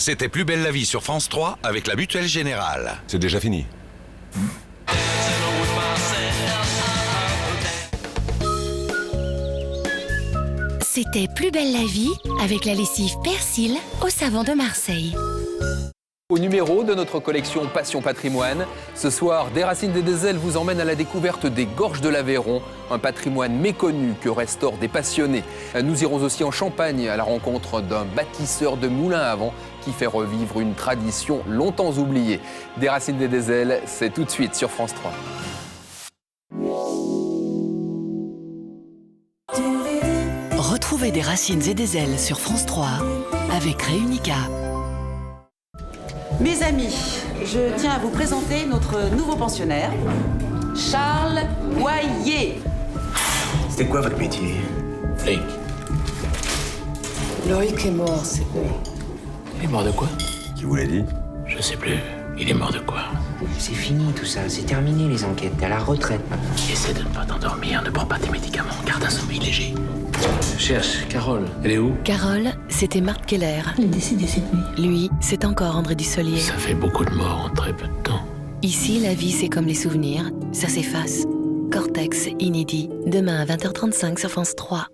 C'était Plus belle la vie sur France 3 avec la Mutuelle Générale. C'est déjà fini. C'était Plus belle la vie avec la lessive Persil au savon de Marseille. Au numéro de notre collection Passion Patrimoine, ce soir, Déraciné des ailes vous emmène à la découverte des gorges de l'Aveyron, un patrimoine méconnu que restaurent des passionnés. Nous irons aussi en Champagne à la rencontre d'un bâtisseur de moulins à vent qui fait revivre une tradition longtemps oubliée. Déraciné des ailes, c'est tout de suite sur France 3. Retrouvez des racines et des ailes sur France 3 avec Réunica. Mes amis, je tiens à vous présenter notre nouveau pensionnaire, Charles Boyer. C'était quoi votre métier? Flic. Loïc est mort, c'est bon. Il est mort de quoi? Qui vous l'a dit? Je sais plus. Il est mort de quoi? C'est fini tout ça, c'est terminé les enquêtes, t'es à la retraite maintenant. Essaie de ne pas t'endormir, ne prends pas tes médicaments, garde un sommeil léger. Cherche, Carole, elle est où? Carole, c'était Marthe Keller. Elle est décédée cette nuit. Lui, c'est encore André Dussolier. Ça fait beaucoup de morts en très peu de temps. Ici, la vie, c'est comme les souvenirs, ça s'efface. Cortex, inédit, demain à 20h35 sur France 3.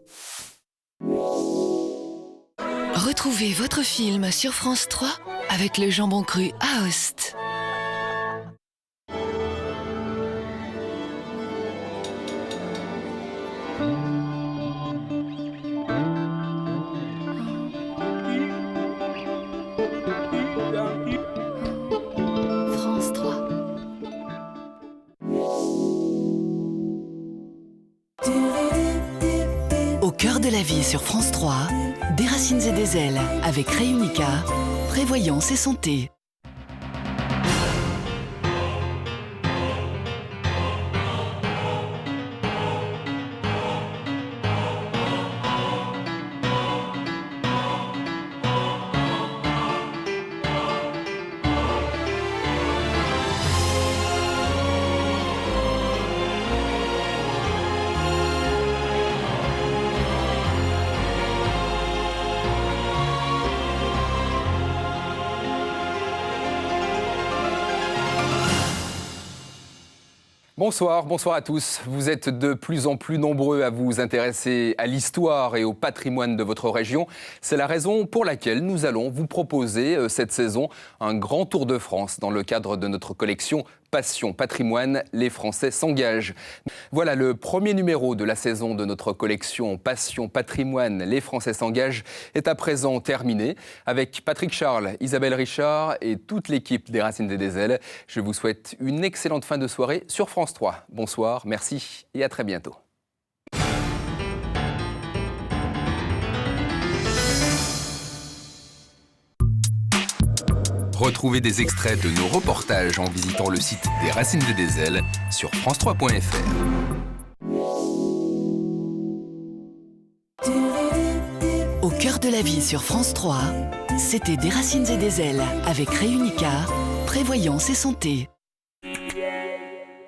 Retrouvez votre film sur France 3 avec le jambon cru Aoste. France 3. Au cœur de la vie sur France 3, des racines et des ailes avec Réunica, prévoyance et santé. Bonsoir à tous. Vous êtes de plus en plus nombreux à vous intéresser à l'histoire et au patrimoine de votre région. C'est la raison pour laquelle nous allons vous proposer cette saison un grand tour de France dans le cadre de notre collection Passion Patrimoine, les Français s'engagent. Voilà, le premier numéro de la saison de notre collection Passion Patrimoine, les Français s'engagent est à présent terminé. Avec Patrick Charles, Isabelle Richard et toute l'équipe des Racines et des ailes, je vous souhaite une excellente fin de soirée sur France 3. Bonsoir, merci et à très bientôt. Retrouvez des extraits de nos reportages en visitant le site des Racines et des ailes sur france3.fr. Au cœur de la vie sur France 3, c'était des racines et des ailes avec Réunica, prévoyance et santé.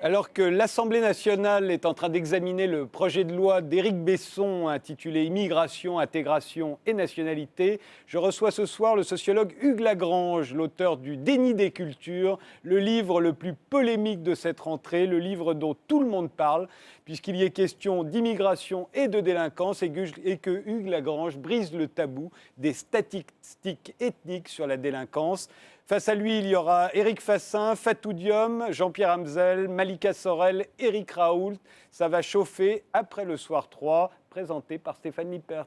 Alors que l'Assemblée nationale est en train d'examiner le projet de loi d'Éric Besson intitulé « Immigration, intégration et nationalité », je reçois ce soir le sociologue Hugues Lagrange, l'auteur du « Déni des cultures », le livre le plus polémique de cette rentrée, le livre dont tout le monde parle, puisqu'il y est question d'immigration et de délinquance et que Hugues Lagrange brise le tabou des statistiques ethniques sur la délinquance. Face à lui, il y aura Éric Fassin, Fatou Diom, Jean-Pierre Hamzel, Malika Sorel, Éric Raoult. Ça va chauffer après le soir 3, présenté par Stéphane Lippert.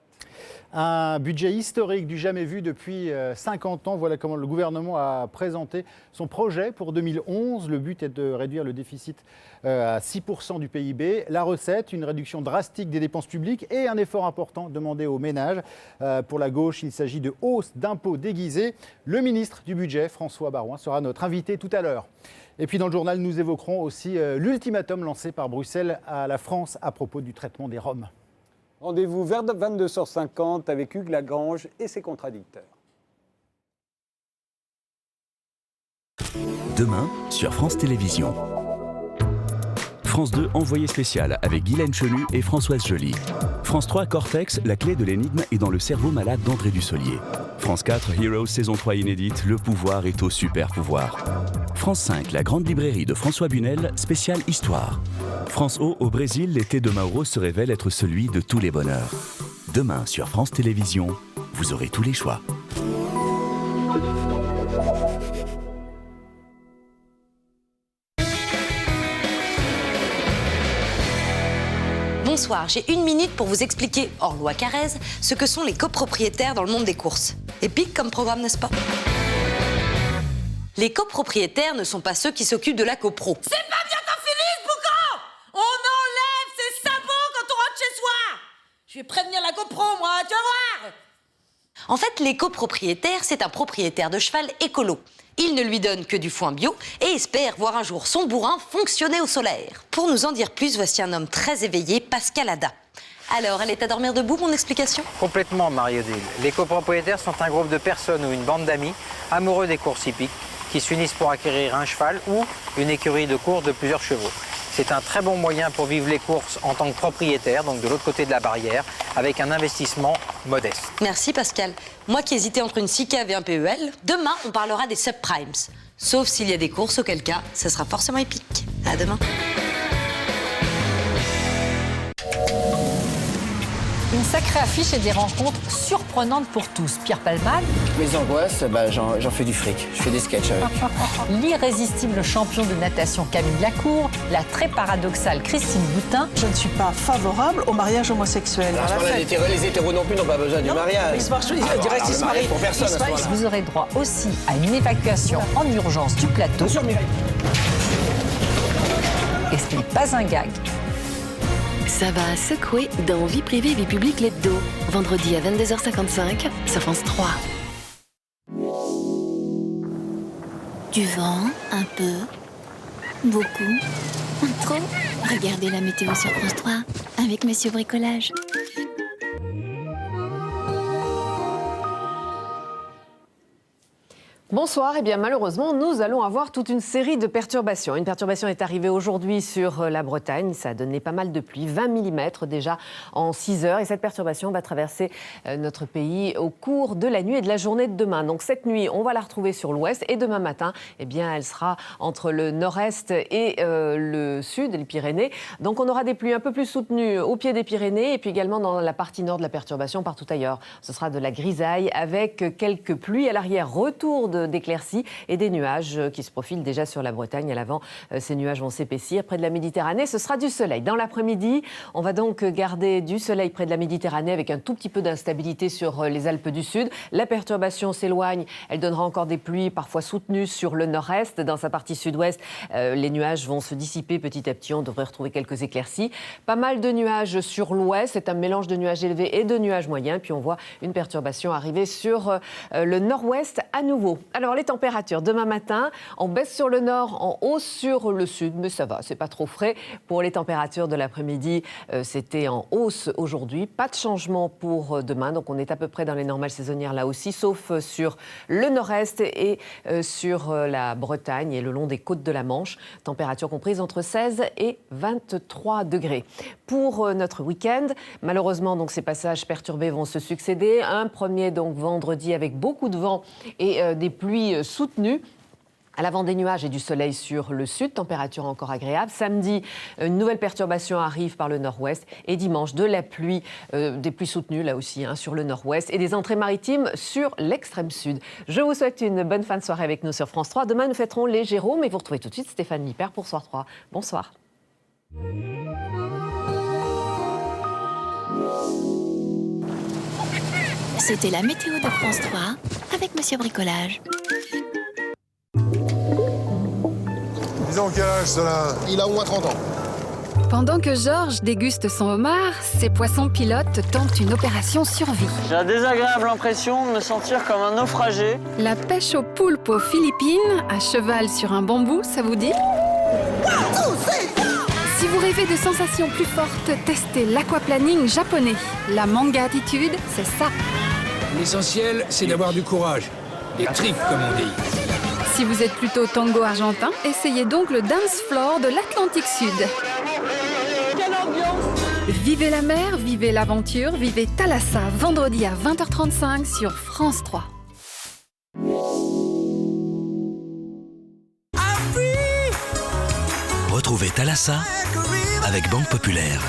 Un budget historique du jamais vu depuis 50 ans. Voilà comment le gouvernement a présenté son projet pour 2011. Le but est de réduire le déficit à 6% du PIB. La recette, une réduction drastique des dépenses publiques et un effort important demandé aux ménages. Pour la gauche, il s'agit de hausse d'impôts déguisés. Le ministre du Budget, François Baroin, sera notre invité tout à l'heure. Et puis dans le journal, nous évoquerons aussi l'ultimatum lancé par Bruxelles à la France à propos du traitement des Roms. Rendez-vous vers 22h50 avec Hugues Lagrange et ses contradicteurs. Demain, sur France Télévisions. France 2, envoyé spécial avec Guylaine Chenu et Françoise Joly. France 3, Cortex, la clé de l'énigme est dans le cerveau malade d'André Dussolier. France 4, Heroes, saison 3 inédite, le pouvoir est au super pouvoir. France 5, la grande librairie de François Bunel, spéciale histoire. France O, au Brésil, l'été de Mauro se révèle être celui de tous les bonheurs. Demain, sur France Télévisions, vous aurez tous les choix. Bonsoir, j'ai 1 minute pour vous expliquer, hors loi Carrez, ce que sont les copropriétaires dans le monde des courses. Épique comme programme, n'est-ce pas? Les copropriétaires ne sont pas ceux qui s'occupent de la copro. C'est pas bientôt fini ce boucan! On enlève ses sabots quand on rentre chez soi! Je vais prévenir la copro, moi, tu vas voir! En fait, les copropriétaires, c'est un propriétaire de cheval écolo. Il ne lui donne que du foin bio et espère voir un jour son bourrin fonctionner au solaire. Pour nous en dire plus, voici un homme très éveillé, Pascal Ada. Alors, elle est à dormir debout, mon explication? Complètement, Marie-Odile. Les copropriétaires sont un groupe de personnes ou une bande d'amis amoureux des courses hippiques qui s'unissent pour acquérir un cheval ou une écurie de course de plusieurs chevaux. C'est un très bon moyen pour vivre les courses en tant que propriétaire, donc de l'autre côté de la barrière, avec un investissement modeste. Merci Pascal. Moi qui hésitais entre une SICAV et un PEL, demain on parlera des subprimes. Sauf s'il y a des courses, auquel cas, ça sera forcément épique. À demain. Une sacrée affiche et des rencontres surprenantes pour tous. Pierre Palmade. Mes angoisses, j'en fais du fric. Je fais des sketchs avec. L'irrésistible champion de natation Camille Lacour. La très paradoxale Christine Boutin. Je ne suis pas favorable au mariage homosexuel. Les hétéros non plus n'ont pas besoin du mariage. Ils se marient pour personne. Vous aurez droit aussi à une évacuation en urgence du plateau. Et ce n'est pas un gag. Ça va secouer dans Vie privée, vie publique, l'hebdo. Vendredi à 22h55 sur France 3. Du vent, un peu, beaucoup, trop. Regardez la météo sur France 3 avec Monsieur Bricolage. Bonsoir, et bien malheureusement, nous allons avoir toute une série de perturbations. Une perturbation est arrivée aujourd'hui sur la Bretagne, ça a donné pas mal de pluie, 20 mm déjà en 6 heures. Et cette perturbation va traverser notre pays au cours de la nuit et de la journée de demain. Donc cette nuit, on va la retrouver sur l'ouest et demain matin, eh bien, elle sera entre le nord-est et le sud, les Pyrénées. Donc on aura des pluies un peu plus soutenues au pied des Pyrénées et puis également dans la partie nord de la perturbation, partout ailleurs. Ce sera de la grisaille avec quelques pluies à l'arrière, retour d'éclaircies et des nuages qui se profilent déjà sur la Bretagne. À l'avant, ces nuages vont s'épaissir. Près de la Méditerranée, ce sera du soleil. Dans l'après-midi, on va donc garder du soleil près de la Méditerranée avec un tout petit peu d'instabilité sur les Alpes du Sud. La perturbation s'éloigne. Elle donnera encore des pluies parfois soutenues sur le nord-est. Dans sa partie sud-ouest, les nuages vont se dissiper petit à petit. On devrait retrouver quelques éclaircies. Pas mal de nuages sur l'ouest. C'est un mélange de nuages élevés et de nuages moyens. Puis on voit une perturbation arriver sur le nord-ouest à nouveau. Alors, les températures, demain matin, on baisse sur le nord, en hausse sur le sud, mais ça va, c'est pas trop frais. Pour les températures de l'après-midi, c'était en hausse aujourd'hui. Pas de changement pour demain, donc on est à peu près dans les normales saisonnières là aussi, sauf sur le nord-est et sur la Bretagne et le long des côtes de la Manche. Température comprise entre 16 et 23 degrés. Pour notre week-end, malheureusement, donc, ces passages perturbés vont se succéder. Un premier, donc, vendredi, avec beaucoup de vent et des pluies soutenues. À l'avant des nuages et du soleil sur le sud, température encore agréable. Samedi, une nouvelle perturbation arrive par le nord-ouest. Et dimanche, de la pluie, des pluies soutenues là aussi sur le nord-ouest et des entrées maritimes sur l'extrême sud. Je vous souhaite une bonne fin de soirée avec nous sur France 3. Demain, nous fêterons les Jérômes et vous retrouvez tout de suite Stéphane Lippert pour Soir 3. Bonsoir. C'était la météo de France 3 avec Monsieur Bricolage. Disons quel âge cela? Il a au moins 30 ans. Pendant que Georges déguste son homard, ses poissons pilotes tentent une opération survie. J'ai la désagréable impression de me sentir comme un naufragé. La pêche au poulpe aux Philippines, à cheval sur un bambou, ça vous dit? Si vous rêvez de sensations plus fortes, testez l'aquaplaning japonais. La manga attitude, c'est ça. L'essentiel, c'est d'avoir du courage. Des tripes, comme on dit. Si vous êtes plutôt tango argentin, essayez donc le dance floor de l'Atlantique Sud. Quelle ambiance! Vivez la mer, vivez l'aventure, vivez Thalassa, vendredi à 20h35 sur France 3. Retrouvez Thalassa avec Banque Populaire.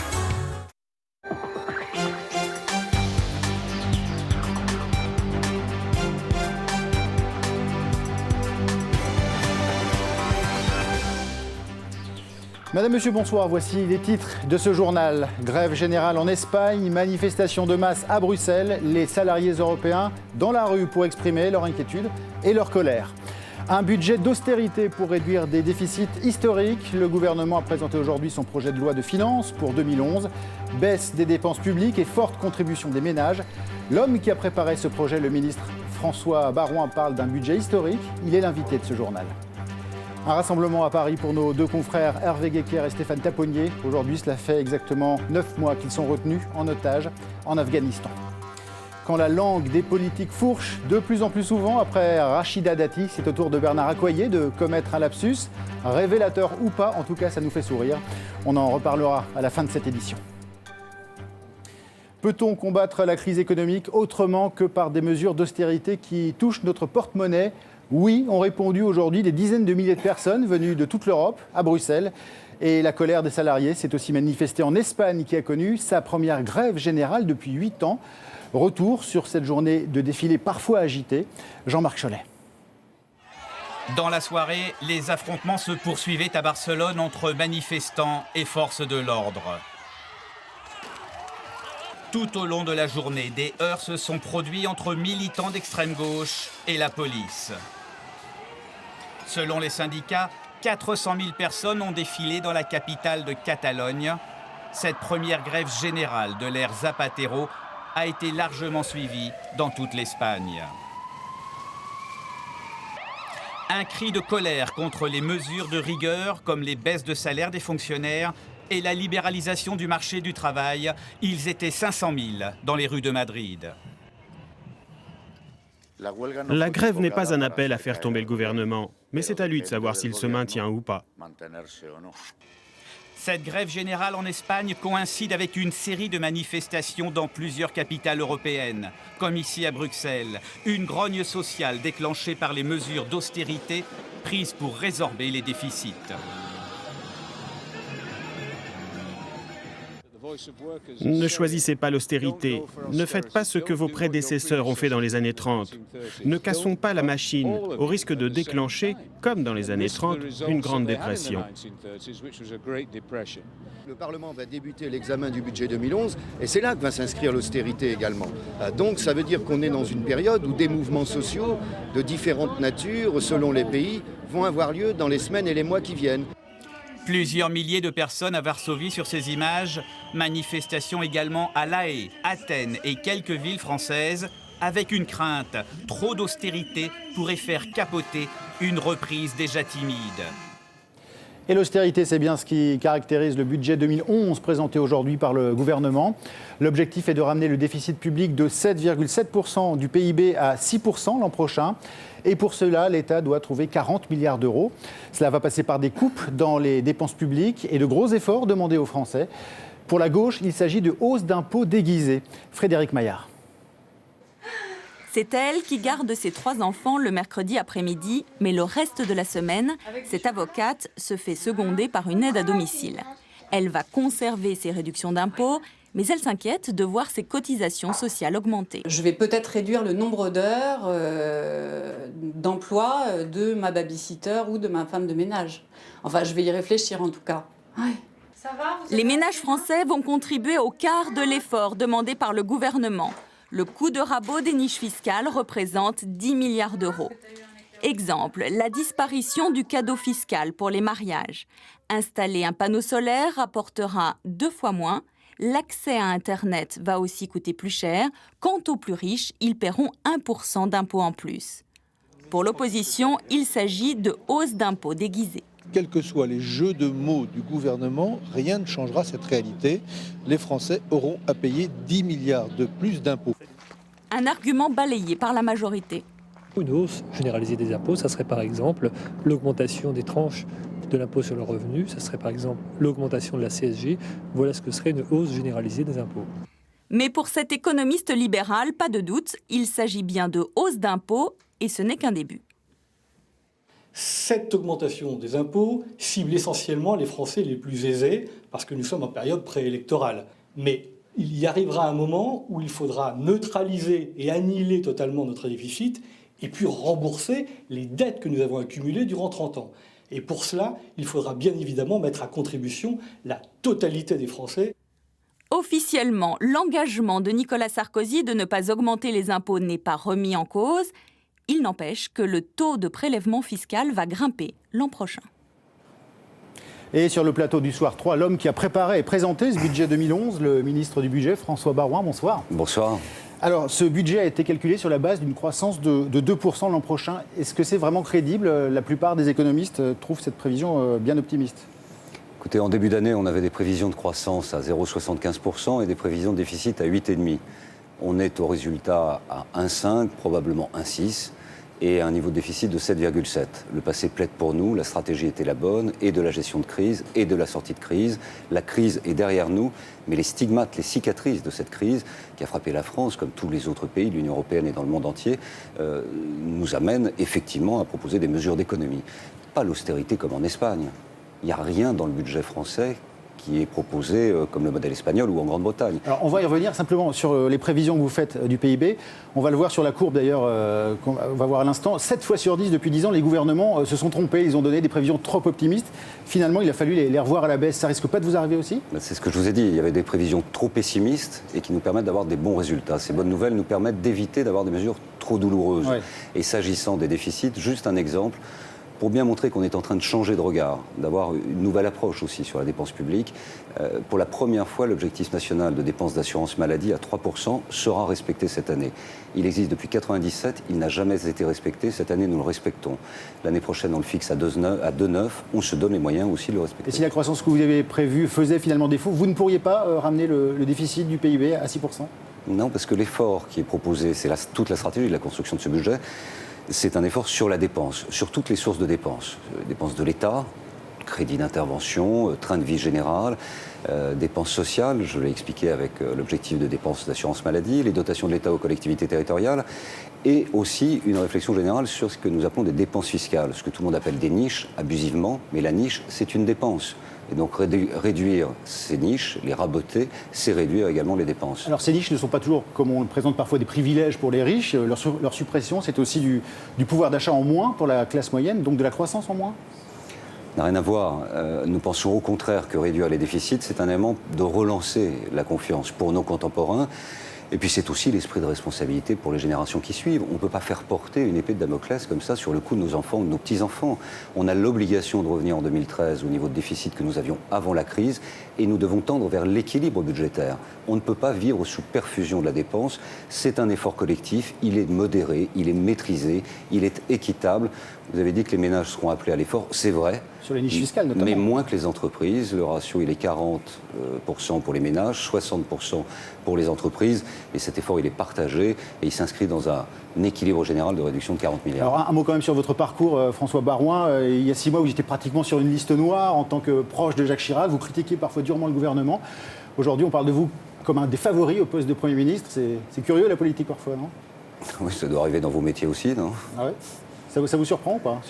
Madame, Monsieur, bonsoir. Voici les titres de ce journal. Grève générale en Espagne, manifestation de masse à Bruxelles. Les salariés européens dans la rue pour exprimer leur inquiétude et leur colère. Un budget d'austérité pour réduire des déficits historiques. Le gouvernement a présenté aujourd'hui son projet de loi de finances pour 2011. Baisse des dépenses publiques et forte contribution des ménages. L'homme qui a préparé ce projet, le ministre François Baroin, parle d'un budget historique. Il est l'invité de ce journal. Un rassemblement à Paris pour nos deux confrères Hervé Guéquer et Stéphane Taponnier. Aujourd'hui, cela fait exactement 9 mois qu'ils sont retenus en otage en Afghanistan. Quand la langue des politiques fourche de plus en plus souvent, après Rachida Dati, c'est au tour de Bernard Accoyer de commettre un lapsus. Révélateur ou pas, en tout cas, ça nous fait sourire. On en reparlera à la fin de cette édition. Peut-on combattre la crise économique autrement que par des mesures d'austérité qui touchent notre porte-monnaie ? Oui, ont répondu aujourd'hui des dizaines de milliers de personnes venues de toute l'Europe, à Bruxelles. Et la colère des salariés s'est aussi manifestée en Espagne, qui a connu sa première grève générale depuis 8 ans. Retour sur cette journée de défilé parfois agitée. Jean-Marc Chollet. Dans la soirée, les affrontements se poursuivaient à Barcelone entre manifestants et forces de l'ordre. Tout au long de la journée, des heurts se sont produits entre militants d'extrême gauche et la police. Selon les syndicats, 400 000 personnes ont défilé dans la capitale de Catalogne. Cette première grève générale de l'ère Zapatero a été largement suivie dans toute l'Espagne. Un cri de colère contre les mesures de rigueur comme les baisses de salaire des fonctionnaires et la libéralisation du marché du travail. Ils étaient 500 000 dans les rues de Madrid. La grève n'est pas un appel à faire tomber le gouvernement, mais c'est à lui de savoir s'il se maintient ou pas. Cette grève générale en Espagne coïncide avec une série de manifestations dans plusieurs capitales européennes, comme ici à Bruxelles. Une grogne sociale déclenchée par les mesures d'austérité prises pour résorber les déficits. Ne choisissez pas l'austérité. Ne faites pas ce que vos prédécesseurs ont fait dans les années 30. Ne cassons pas la machine, au risque de déclencher, comme dans les années 30, une grande dépression. Le Parlement va débuter l'examen du budget 2011 et c'est là que va s'inscrire l'austérité également. Donc ça veut dire qu'on est dans une période où des mouvements sociaux de différentes natures, selon les pays, vont avoir lieu dans les semaines et les mois qui viennent. Plusieurs milliers de personnes à Varsovie sur ces images. Manifestations également à La Haye, Athènes et quelques villes françaises, avec une crainte. Trop d'austérité pourrait faire capoter une reprise déjà timide. Et l'austérité, c'est bien ce qui caractérise le budget 2011 présenté aujourd'hui par le gouvernement. L'objectif est de ramener le déficit public de 7,7% du PIB à 6% l'an prochain. Et pour cela, l'État doit trouver 40 milliards d'euros. Cela va passer par des coupes dans les dépenses publiques et de gros efforts demandés aux Français. Pour la gauche, il s'agit de hausses d'impôts déguisées. Frédéric Maillard. C'est elle qui garde ses 3 enfants le mercredi après-midi, mais le reste de la semaine, cette avocate se fait seconder par une aide à domicile. Elle va conserver ses réductions d'impôts, mais elle s'inquiète de voir ses cotisations sociales augmenter. Je vais peut-être réduire le nombre d'heures d'emploi de ma babysitter ou de ma femme de ménage. Enfin, je vais y réfléchir en tout cas. Ouais. Les ménages français vont contribuer au quart de l'effort demandé par le gouvernement. Le coût de rabot des niches fiscales représente 10 milliards d'euros. Exemple, la disparition du cadeau fiscal pour les mariages. Installer un panneau solaire rapportera 2 fois moins. L'accès à Internet va aussi coûter plus cher. Quant aux plus riches, ils paieront 1% d'impôts en plus. Pour l'opposition, il s'agit de hausse d'impôts déguisée. Quels que soient les jeux de mots du gouvernement, rien ne changera cette réalité. Les Français auront à payer 10 milliards de plus d'impôts. Un argument balayé par la majorité. Une hausse généralisée des impôts, ça serait par exemple l'augmentation des tranches de l'impôt sur le revenu, ça serait par exemple l'augmentation de la CSG. Voilà ce que serait une hausse généralisée des impôts. Mais pour cet économiste libéral, pas de doute, il s'agit bien de hausse d'impôts et ce n'est qu'un début. Cette augmentation des impôts cible essentiellement les Français les plus aisés parce que nous sommes en période préélectorale. Mais il y arrivera un moment où il faudra neutraliser et annihiler totalement notre déficit et puis rembourser les dettes que nous avons accumulées durant 30 ans. Et pour cela, il faudra bien évidemment mettre à contribution la totalité des Français. Officiellement, l'engagement de Nicolas Sarkozy de ne pas augmenter les impôts n'est pas remis en cause. Il n'empêche que le taux de prélèvement fiscal va grimper l'an prochain. Et sur le plateau du Soir 3, l'homme qui a préparé et présenté ce budget 2011, le ministre du Budget, François Baroin. Bonsoir. Bonsoir. Alors, ce budget a été calculé sur la base d'une croissance de 2% l'an prochain. Est-ce que c'est vraiment crédible? La plupart des économistes trouvent cette prévision bien optimiste. Écoutez, en début d'année, on avait des prévisions de croissance à 0,75% et des prévisions de déficit à 8,5%. On est au résultat à 1,5, probablement 1,6, et un niveau de déficit de 7,7. Le passé plaide pour nous, la stratégie était la bonne, et de la gestion de crise, et de la sortie de crise. La crise est derrière nous, mais les stigmates, les cicatrices de cette crise, qui a frappé la France, comme tous les autres pays de l'Union européenne et dans le monde entier, nous amènent effectivement à proposer des mesures d'économie. Pas l'austérité comme en Espagne. Il n'y a rien dans le budget français qui est proposé comme le modèle espagnol ou en Grande-Bretagne. Alors on va y revenir simplement sur les prévisions que vous faites du PIB. On va le voir sur la courbe d'ailleurs, qu'on va voir à l'instant. 7 fois sur 10 depuis 10 ans, les gouvernements se sont trompés. Ils ont donné des prévisions trop optimistes. Finalement, il a fallu les revoir à la baisse. Ça risque pas de vous arriver aussi? C'est ce que je vous ai dit. Il y avait des prévisions trop pessimistes et qui nous permettent d'avoir des bons résultats. Ces bonnes nouvelles nous permettent d'éviter d'avoir des mesures trop douloureuses. Ouais. Et s'agissant des déficits, juste un exemple. Pour bien montrer qu'on est en train de changer de regard, d'avoir une nouvelle approche aussi sur la dépense publique, pour la première fois, l'objectif national de dépenses d'assurance maladie à 3% sera respecté cette année. Il existe depuis 1997, il n'a jamais été respecté. Cette année, nous le respectons. L'année prochaine, on le fixe à 2,9. On se donne les moyens aussi de le respecter. Et si la croissance que vous avez prévue faisait finalement défaut, vous ne pourriez pas ramener le déficit du PIB à 6%? Non, parce que l'effort qui est proposé, c'est toute la stratégie de la construction de ce budget. C'est un effort sur la dépense, sur toutes les sources de dépenses. Dépenses de l'État, crédit d'intervention, train de vie général, dépenses sociales, je l'ai expliqué avec l'objectif de dépenses d'assurance maladie, les dotations de l'État aux collectivités territoriales, et aussi une réflexion générale sur ce que nous appelons des dépenses fiscales, ce que tout le monde appelle des niches, abusivement, mais la niche, c'est une dépense. Et donc réduire ces niches, les raboter, c'est réduire également les dépenses. Alors ces niches ne sont pas toujours, comme on le présente parfois, des privilèges pour les riches. Leur suppression, c'est aussi du pouvoir d'achat en moins pour la classe moyenne, donc de la croissance en moins? N'a rien à voir. Nous pensons au contraire que réduire les déficits, c'est un élément de relancer la confiance pour nos contemporains. Et puis c'est aussi l'esprit de responsabilité pour les générations qui suivent. On ne peut pas faire porter une épée de Damoclès comme ça sur le cou de nos enfants ou de nos petits-enfants. On a l'obligation de revenir en 2013 au niveau de déficit que nous avions avant la crise et nous devons tendre vers l'équilibre budgétaire. On ne peut pas vivre sous perfusion de la dépense. C'est un effort collectif, il est modéré, il est maîtrisé, il est équitable. Vous avez dit que les ménages seront appelés à l'effort, c'est vrai. Sur les niches fiscales notamment. Mais moins que les entreprises. Le ratio, il est 40% pour les ménages, 60% pour les entreprises. Et cet effort, il est partagé et il s'inscrit dans un équilibre général de réduction de 40 milliards. Alors un mot quand même sur votre parcours, François Baroin. Il y a 6 mois, vous étiez pratiquement sur une liste noire en tant que proche de Jacques Chirac. Vous critiquiez parfois durement le gouvernement. Aujourd'hui, on parle de vous comme un des favoris au poste de Premier ministre. C'est curieux la politique parfois, non? Oui, ça doit arriver dans vos métiers aussi, non? Ah ouais? Ça vous surprend ou pas?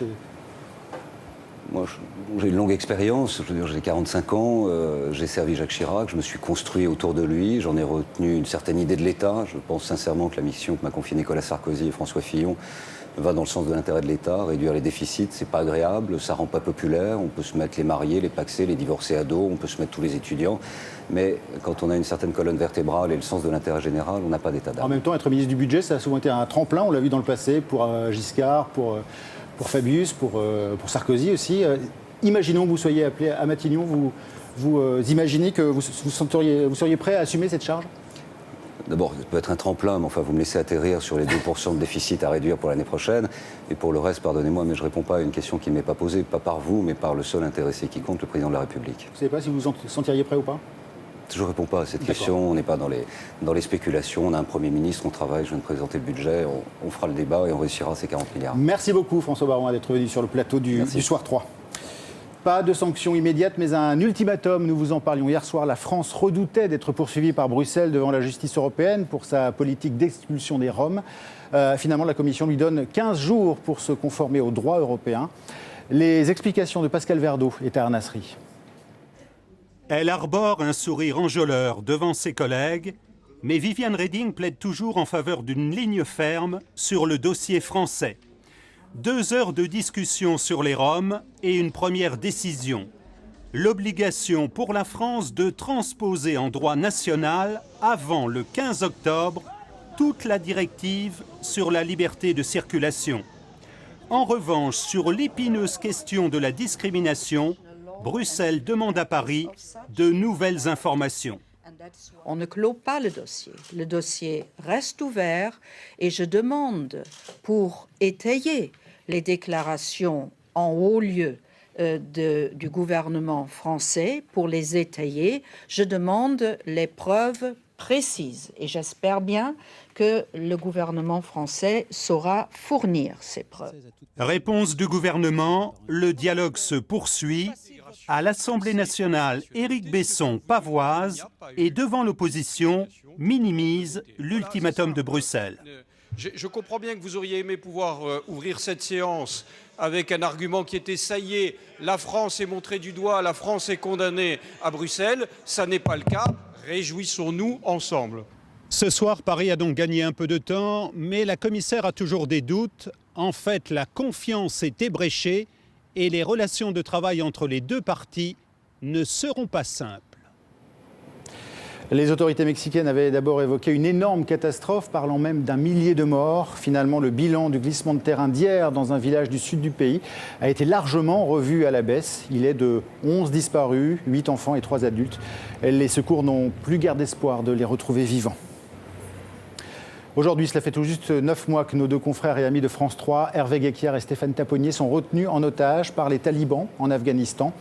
Moi, j'ai une longue expérience, je veux dire, j'ai 45 ans, j'ai servi Jacques Chirac, je me suis construit autour de lui, j'en ai retenu une certaine idée de l'État. Je pense sincèrement que la mission que m'a confiée Nicolas Sarkozy et François Fillon va dans le sens de l'intérêt de l'État. Réduire les déficits, c'est pas agréable, ça rend pas populaire. On peut se mettre les mariés, les pacsés, les divorcés à dos, on peut se mettre tous les étudiants. Mais quand on a une certaine colonne vertébrale et le sens de l'intérêt général, on n'a pas d'état d'âme. En même temps, être ministre du Budget, ça a souvent été un tremplin, on l'a vu dans le passé, pour Giscard, pour Fabius, pour Sarkozy aussi. Imaginons que vous soyez appelé à Matignon, vous imaginez que vous seriez prêt à assumer cette charge? D'abord, ça peut être un tremplin, mais enfin, vous me laissez atterrir sur les 2% de déficit à réduire pour l'année prochaine. Et pour le reste, pardonnez-moi, mais je ne réponds pas à une question qui ne m'est pas posée, pas par vous, mais par le seul intéressé qui compte, le président de la République. Vous ne savez pas si vous vous sentiriez prêt ou pas? Je ne réponds pas à cette question, on n'est pas dans les spéculations, on a un Premier ministre, on travaille, je viens de présenter le budget, on fera le débat et on réussira ces 40 milliards. Merci beaucoup François Baron d'être venu sur le plateau du Soir 3. Pas de sanctions immédiates, mais un ultimatum. Nous vous en parlions hier soir. La France redoutait d'être poursuivie par Bruxelles devant la justice européenne pour sa politique d'expulsion des Roms. Finalement, la Commission lui donne 15 jours pour se conformer au droit européen. Les explications de Pascal Verdeau et Tahar Nasri. Elle arbore un sourire enjôleur devant ses collègues, mais Viviane Reding plaide toujours en faveur d'une ligne ferme sur le dossier français. 2 heures de discussion sur les Roms et une première décision. L'obligation pour la France de transposer en droit national, avant le 15 octobre, toute la directive sur la liberté de circulation. En revanche, sur l'épineuse question de la discrimination, Bruxelles demande à Paris de nouvelles informations. On ne clôt pas le dossier. Le dossier reste ouvert et je demande, pour étayer les déclarations en haut lieu du gouvernement français, pour les étayer, je demande les preuves précises. Et j'espère bien que le gouvernement français saura fournir ces preuves. Réponse du gouvernement, le dialogue se poursuit. À l'Assemblée nationale, Éric Besson pavoise et devant l'opposition minimise l'ultimatum de Bruxelles. Je comprends bien que vous auriez aimé pouvoir ouvrir cette séance avec un argument qui était « ça y est, la France est montrée du doigt, la France est condamnée à Bruxelles ». Ça n'est pas le cas. Réjouissons-nous ensemble. Ce soir, Paris a donc gagné un peu de temps, mais la commissaire a toujours des doutes. En fait, la confiance est ébréchée et les relations de travail entre les deux parties ne seront pas simples. Les autorités mexicaines avaient d'abord évoqué une énorme catastrophe, parlant même d'1 millier de morts. Finalement, le bilan du glissement de terrain d'hier dans un village du sud du pays a été largement revu à la baisse. Il est de 11 disparus, 8 enfants et 3 adultes. Les secours n'ont plus guère d'espoir de les retrouver vivants. Aujourd'hui, cela fait tout juste 9 mois que nos 2 confrères et amis de France 3, Hervé Guéquière et Stéphane Taponnier, sont retenus en otage par les talibans en Afghanistan.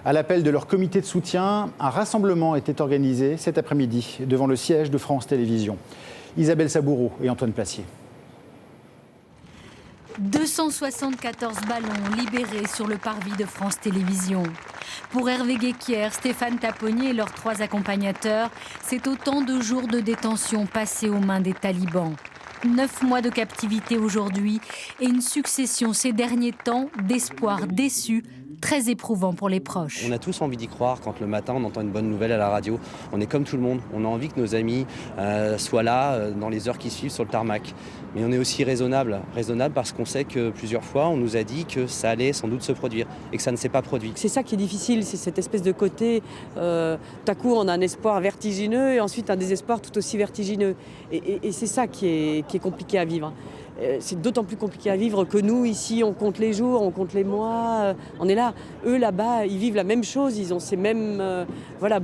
À l'appel de leur comité de soutien, un rassemblement était organisé cet après-midi devant le siège de France Télévisions. Isabelle Saboureau et Antoine Placier. 274 ballons libérés sur le parvis de France Télévisions. Pour Hervé Guéquière, Stéphane Taponnier et leurs 3 accompagnateurs, c'est autant de jours de détention passés aux mains des talibans. 9 mois de captivité aujourd'hui et une succession ces derniers temps d'espoirs déçus, très éprouvant pour les proches. On a tous envie d'y croire quand le matin on entend une bonne nouvelle à la radio. On est comme tout le monde, on a envie que nos amis soient là dans les heures qui suivent sur le tarmac. Mais on est aussi raisonnable parce qu'on sait que plusieurs fois on nous a dit que ça allait sans doute se produire et que ça ne s'est pas produit. C'est ça qui est difficile, c'est cette espèce de côté, tout à coup on a un espoir vertigineux et ensuite un désespoir tout aussi vertigineux. Et c'est ça qui est compliqué à vivre. C'est d'autant plus compliqué à vivre que nous, ici, on compte les jours, on compte les mois, on est là. Eux, là-bas, ils vivent la même chose, ils ont ces mêmes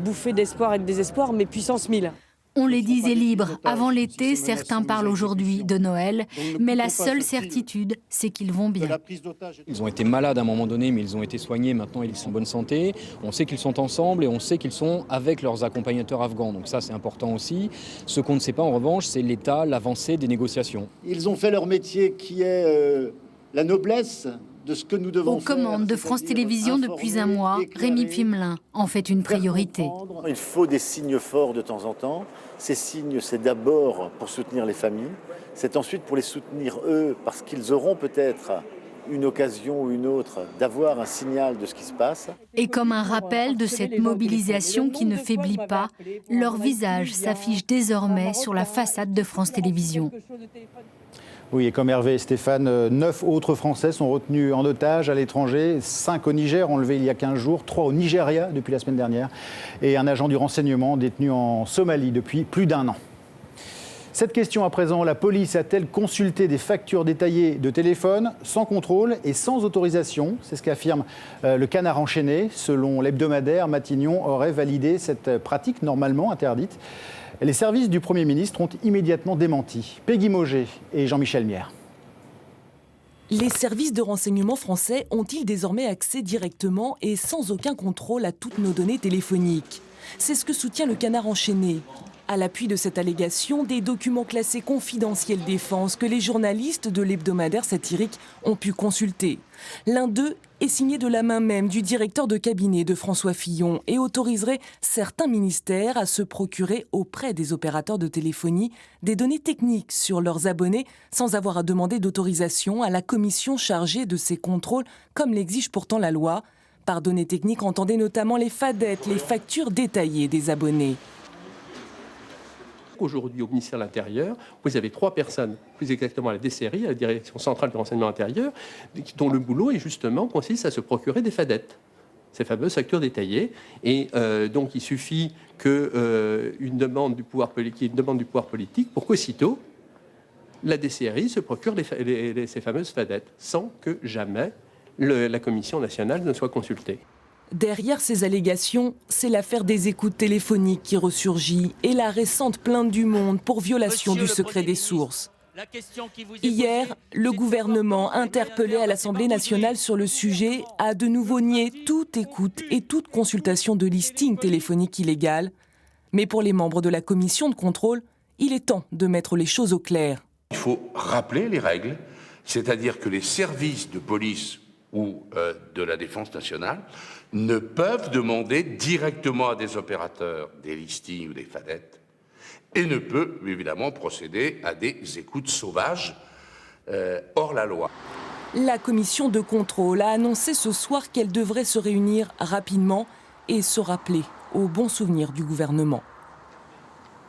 bouffées d'espoir et de désespoir, mais puissance 1000. On les disait libres. Avant l'été, certains parlent aujourd'hui de Noël, mais la seule certitude, c'est qu'ils vont bien. Ils ont été malades à un moment donné, mais ils ont été soignés, maintenant ils sont en bonne santé. On sait qu'ils sont ensemble et on sait qu'ils sont avec leurs accompagnateurs afghans. Donc ça, c'est important aussi. Ce qu'on ne sait pas, en revanche, c'est l'état, l'avancée des négociations. Ils ont fait leur métier qui est la noblesse de ce que nous devons faire. Aux commandes de France Télévisions depuis un mois, Rémi Pfimelin en fait une priorité. Il faut des signes forts de temps en temps. Ces signes, c'est d'abord pour soutenir les familles, c'est ensuite pour les soutenir eux, parce qu'ils auront peut-être une occasion ou une autre d'avoir un signal de ce qui se passe. Et comme un rappel de cette mobilisation qui ne faiblit pas, leur visage s'affiche désormais sur la façade de France Télévisions. Oui, et comme Hervé et Stéphane, 9 autres Français sont retenus en otage à l'étranger, 5 au Niger, enlevés il y a 15 jours, 3 au Nigeria depuis la semaine dernière, et un agent du renseignement détenu en Somalie depuis plus d'1 an. Cette question à présent, la police a-t-elle consulté des factures détaillées de téléphone sans contrôle et sans autorisation? C'est ce qu'affirme le Canard enchaîné. Selon l'hebdomadaire, Matignon aurait validé cette pratique normalement interdite. Les services du Premier ministre ont immédiatement démenti. Peggy Moget et Jean-Michel Mière. Les services de renseignement français ont-ils désormais accès directement et sans aucun contrôle à toutes nos données téléphoniques? C'est ce que soutient le Canard enchaîné. À l'appui de cette allégation, des documents classés confidentiels défense que les journalistes de l'hebdomadaire satirique ont pu consulter. L'un d'eux est signé de la main même du directeur de cabinet de François Fillon et autoriserait certains ministères à se procurer auprès des opérateurs de téléphonie des données techniques sur leurs abonnés sans avoir à demander d'autorisation à la commission chargée de ces contrôles, comme l'exige pourtant la loi. Par données techniques, entendez notamment les fadettes, les factures détaillées des abonnés. Aujourd'hui, au ministère de l'Intérieur, vous avez 3 personnes, plus exactement à la DCRI, à la Direction centrale du renseignement intérieur, dont le boulot est justement consiste à se procurer des fadettes, ces fameuses factures détaillées. Et donc, il suffit une demande du pouvoir politique pour qu'aussitôt, la DCRI se procure ces fameuses fadettes, sans que jamais la Commission nationale ne soit consultée. Derrière ces allégations, c'est l'affaire des écoutes téléphoniques qui ressurgit et la récente plainte du Monde pour violation du secret des sources. Hier, le gouvernement, interpellé à l'Assemblée nationale sur le sujet, a de nouveau nié toute écoute et toute consultation de listing téléphonique illégal. Mais pour les membres de la commission de contrôle, il est temps de mettre les choses au clair. Il faut rappeler les règles, c'est-à-dire que les services de police ou de la défense nationale ne peuvent demander directement à des opérateurs des listings ou des fadettes et ne peuvent évidemment procéder à des écoutes sauvages hors la loi. La commission de contrôle a annoncé ce soir qu'elle devrait se réunir rapidement et se rappeler au bon souvenir du gouvernement.